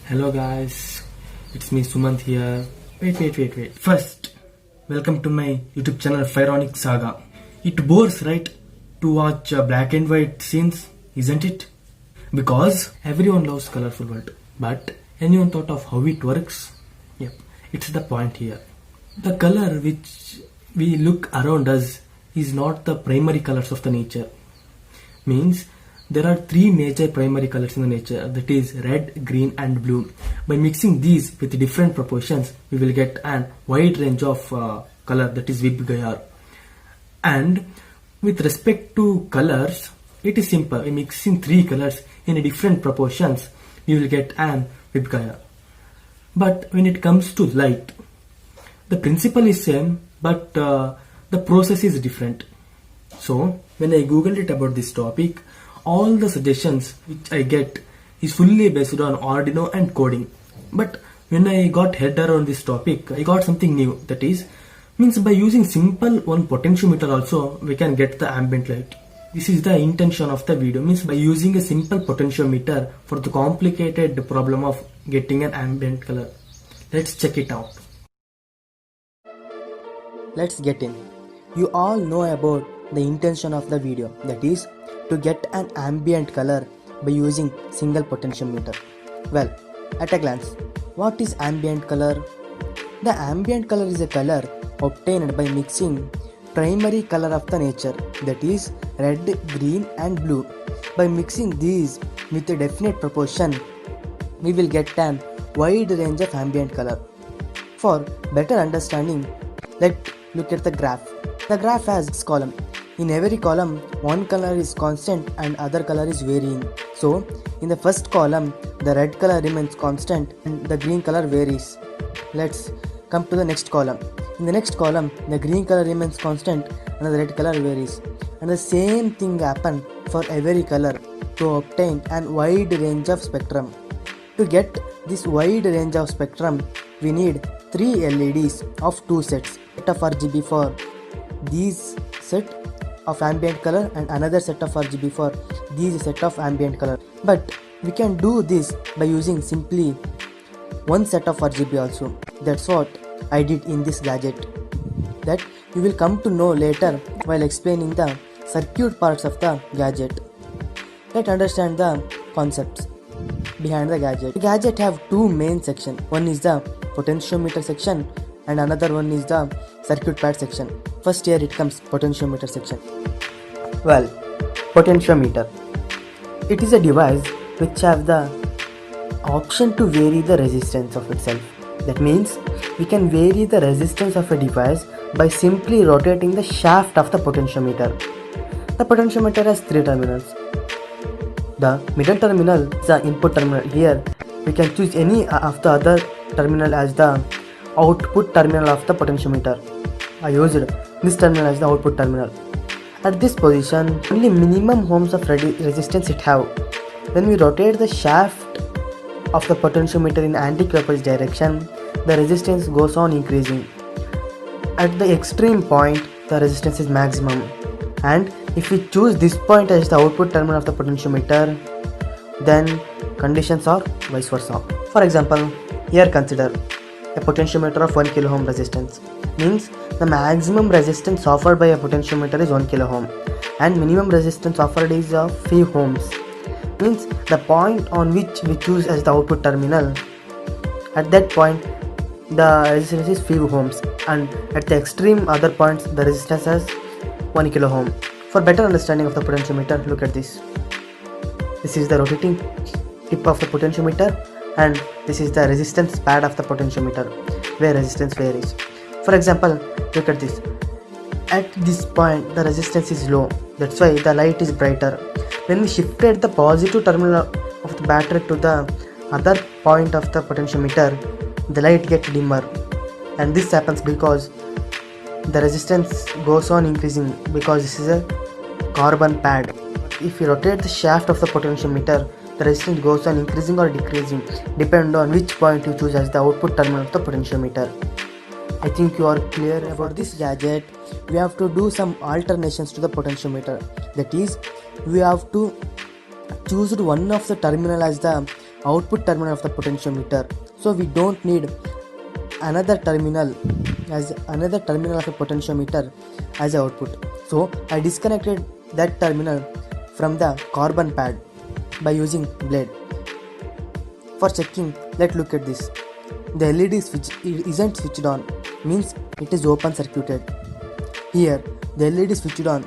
Hello guys, it's me Sumant here. Wait. First, welcome to my YouTube channel Pharaonic Saga. It bores, right, to watch black and white scenes, isn't it? Because everyone loves colorful world. But anyone thought of how it works? Yep, it's the point here. The color which we look around us is not the primary colors of the nature. Means there are three major primary colors in the nature, that is red, green and blue. By mixing these with different proportions, we will get a wide range of color, that is Vibgayar. And with respect to colors, it is simple. By mixing three colors in different proportions, we will get an Vibgayar. But when it comes to light, the principle is same, but the process is different. So when I googled it about this topic, all the suggestions which I get is fully based on Arduino and coding. But when I got head around this topic, I got something new. That is, means by using simple one potentiometer also we can get the ambient light. This is the intention of the video. Means by using a simple potentiometer for the complicated problem of getting an ambient color. Let's check it out. Let's get in. You all know about the intention of the video, that is to get an ambient color by using single potentiometer. Well, at a glance, what is ambient color? The ambient color is a color obtained by mixing primary color of the nature, that is red, green and blue. By mixing these with a definite proportion, we will get an wide range of ambient color. For better understanding, let's look at the graph. The graph has this column. In every column, one color is constant and other color is varying. So, in the first column, the red color remains constant and the green color varies. Let's come to the next column. In the next column, the green color remains constant and the red color varies. And the same thing happens for every color to obtain a wide range of spectrum. To get this wide range of spectrum, we need 3 LEDs of 2 sets. Set of RGB for these set of ambient color and another set of RGB for these set of ambient color. But we can do this by using simply one set of RGB also. That's what I did in this gadget, that you will come to know later while explaining the circuit parts of the gadget. Let's understand the concepts behind the gadget. The gadget have two main sections. One is the potentiometer section and another one is the circuit pad section. First here it comes potentiometer section. Well, potentiometer. It is a device which have the option to vary the resistance of itself. That means we can vary the resistance of a device by simply rotating the shaft of the potentiometer. The potentiometer has 3 terminals. The middle terminal is the input terminal. Here we can choose any of the other terminal as the output terminal of the potentiometer. I used this terminal as the output terminal. At this position, only minimum ohms of resistance it have. When we rotate the shaft of the potentiometer in anti-clockwise direction, the resistance goes on increasing. At the extreme point, the resistance is maximum. And if we choose this point as the output terminal of the potentiometer, then conditions are vice versa. For example, here consider a potentiometer of 1 kilo ohm resistance. Means the maximum resistance offered by a potentiometer is 1 kilo ohm and minimum resistance offered is of 5 ohms. Means the point on which we choose as the output terminal, at that point the resistance is 5 ohms and at the extreme other points the resistance is 1 kilo ohm. For better understanding of the potentiometer, look at this. This is the rotating tip of the potentiometer and this is the resistance pad of the potentiometer where resistance varies. For example, look at this. At this point the resistance is low, that's why the light is brighter. When we shifted the positive terminal of the battery to the other point of the potentiometer, the light gets dimmer, and this happens because the resistance goes on increasing because this is a carbon pad. If you rotate the shaft of the potentiometer, the resistance goes on increasing or decreasing depending on which point you choose as the output terminal of the potentiometer. I think you are clear about this gadget. We have to do some alternations to the potentiometer. That is, we have to choose one of the terminal as the output terminal of the potentiometer, so we don't need another terminal of a potentiometer as output. So I disconnected that terminal from the carbon pad by using blade. For checking, let's look at this. The LED switch isn't switched on, means it is open circuited. Here the LED switched on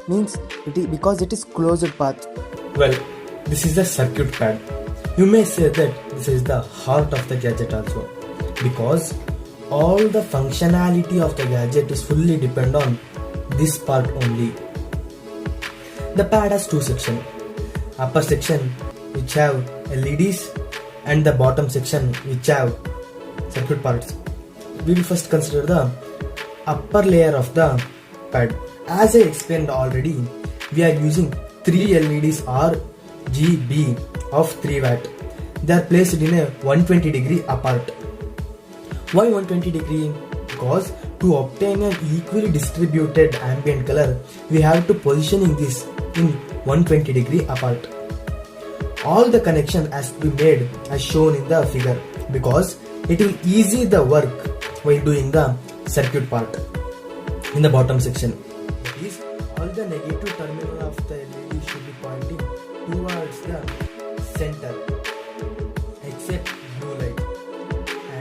means it is because it is closed path. Well, this is the circuit pad. You may say that this is the heart of the gadget also, because all the functionality of the gadget is fully depend on this part only. The pad has two sections. Upper section which have LEDs and the bottom section which have circuit parts. We will first consider the upper layer of the pad. As I explained already, we are using 3 LEDs RGB of 3 watt. They are placed in a 120 degree apart. Why 120 degree? Because to obtain an equally distributed ambient color, we have to positioning this in 120 degree apart. All the connection has to be made as shown in the figure, because it will ease the work while doing the circuit part. In the bottom section, that is, all the negative terminal of the LED should be pointing towards the center except blue light,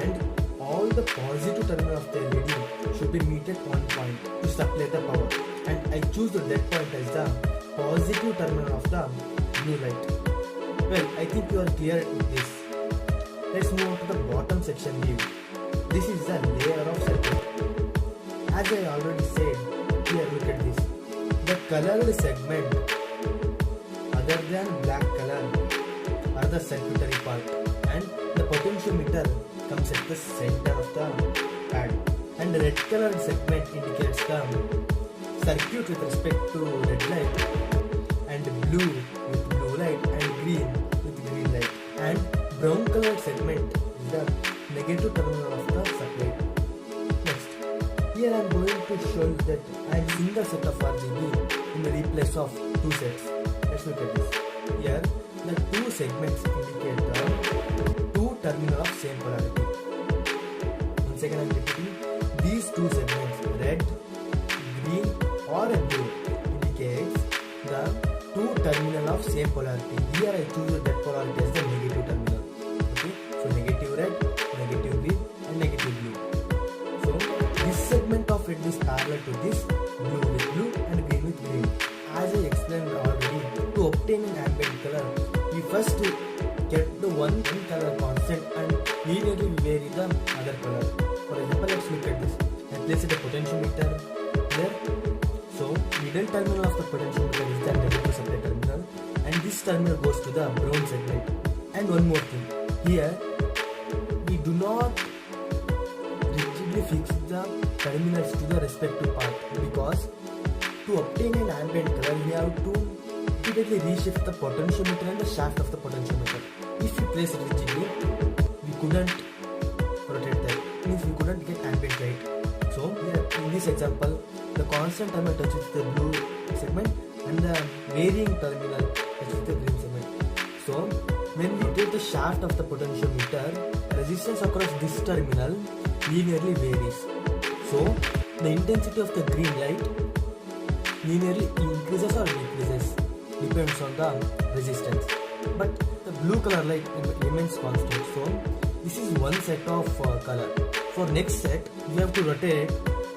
and all the positive terminal of the LED should be meet at one point to supply the power, and I choose that point as the positive terminal of the blue light. Well, I think you are clear with this. Let's move on to the bottom section view. This is the layer of circuit. As I already said, here look at this. The colored segment other than black color are the circuitry part, and the potentiometer comes at the center of the pad, and the red colored segment indicates the circuit with respect to red light, and blue with blue light, and green with green light, and brown colored segment is the negative terminal of the supply. Next, here I am going to show you that I am single set of RGB in the replace of 2 sets. Let's look at this. Here the 2 segments indicate the 2 terminal of same polarity. Once again I am repeating, these 2 segments, red, green or blue, indicates the 2 terminal of same polarity. Here I choose that polarity as the negative terminal. Okay, so negative red, negative green and negative blue. So this segment of red is parallel to this, blue with blue and green with green. As I explained already, to obtain an ambient color, we first get the one color constant and linearly vary the other color. For example, let's look at this. I place the potentiometer there. So middle terminal of the potentiometer is the negative supply terminal, and this terminal goes to the brown segment. And one more thing, here we do not rigidly fix the terminals to the respective part, because to obtain an ambient color we have to repeatedly reshift the potentiometer and the shaft of the potentiometer. If we place it rigidly, we couldn't rotate that, means we couldn't get ambient light. So here in this example, the constant terminal touches the blue segment and the varying terminal touches the green segment. So when we take the shaft of the potentiometer, resistance across this terminal linearly varies. So the intensity of the green light linearly increases or decreases, depends on the resistance. But the blue color light remains constant. So this is one set of color. For next set, we have to rotate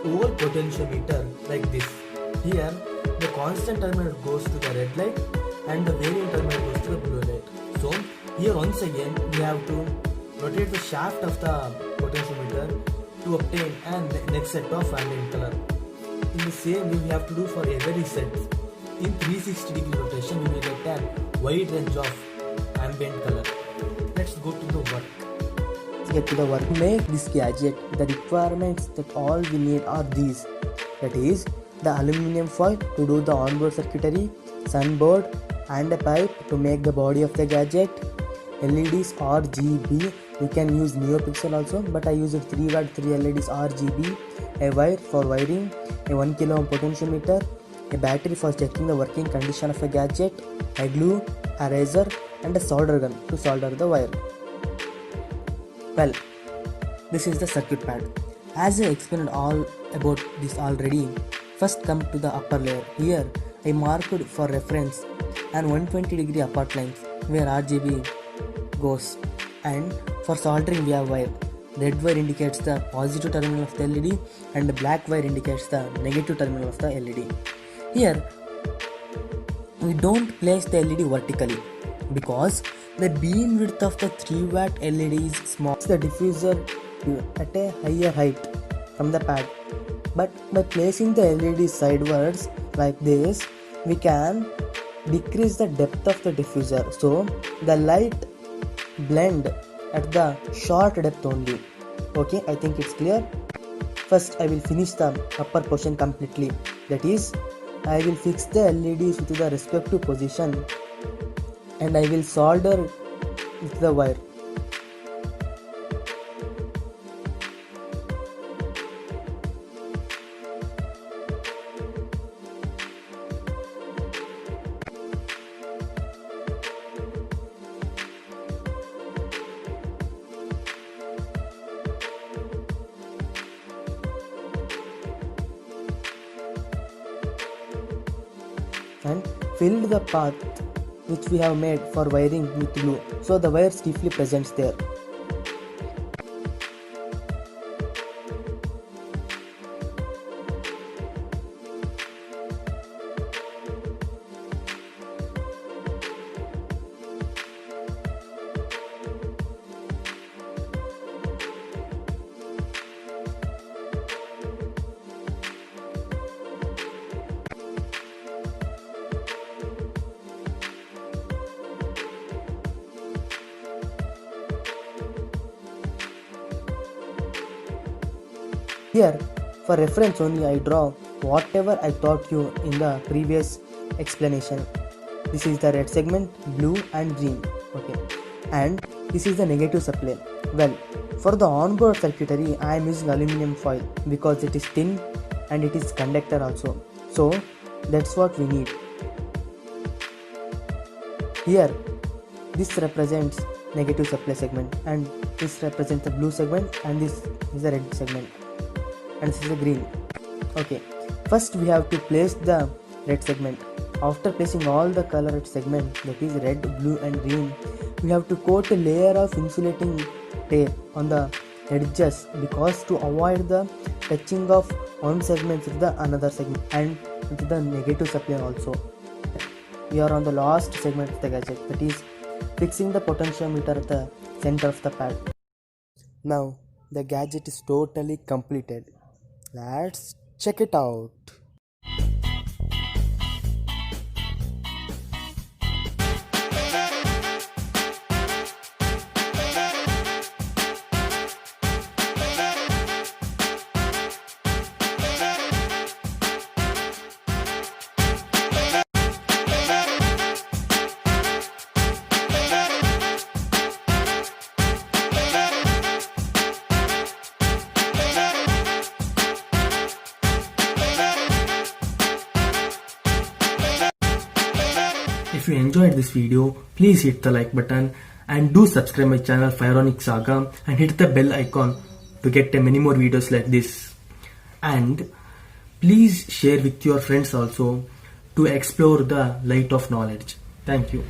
whole potentiometer like this. Here the constant terminal goes to the red light and the varying terminal goes to the blue light. So here once again we have to rotate the shaft of the potentiometer to obtain a next set of ambient color. In the same way we have to do for every set. In 360 degree rotation we will get a wide range of ambient color. Let's go to the work. Let's get to the work. To make this gadget, the requirements that all we need are these. That is, the aluminum foil to do the onboard circuitry, sunboard and a pipe to make the body of the gadget, LEDs RGB. You can use NeoPixel also, but I use 3 watt 3 LEDs RGB, a wire for wiring, a 1 kilo ohm potentiometer, a battery for checking the working condition of a gadget, a glue, a razor, and a solder gun to solder the wire. Well, this is the circuit pad. As I explained all about this already, first come to the upper layer. Here I marked for reference and 120-degree apart lines where RGB goes, and for soldering we have wire. Red wire indicates the positive terminal of the LED and the black wire indicates the negative terminal of the LED. Here we don't place the LED vertically because the beam width of the 3 watt LED is small. The diffuser at a higher height from the pad, but by placing the LED sidewards like this, we can decrease the depth of the diffuser, so the light blend at the short depth only. Okay, I think it's clear. First I will finish the upper portion completely, that is, I will fix the LEDs with the respective position and I will solder with the wire. And filled the path which we have made for wiring with glue, so the wire stiffly presents there. Here, for reference only, I draw whatever I taught you in the previous explanation. This is the red segment, blue and green. Okay, and this is the negative supply. Well, for the onboard circuitry, I am using aluminum foil because it is thin and it is conductor also. So that's what we need. Here, this represents negative supply segment, and this represents the blue segment, and this is the red segment, and this is the green. Okay, first we have to place the red segment. After placing all the colored segment, that is red, blue and green, we have to coat a layer of insulating tape on the edges because to avoid the touching of one segment with the another segment and with the negative supply also. We are on the last segment of the gadget, that is fixing the potentiometer at the center of the pad. Now the gadget is totally completed. Let's check it out. If you enjoyed this video, please hit the like button and do subscribe my channel Fironic Saga and hit the bell icon to get many more videos like this. And please share with your friends also to explore the light of knowledge. Thank you.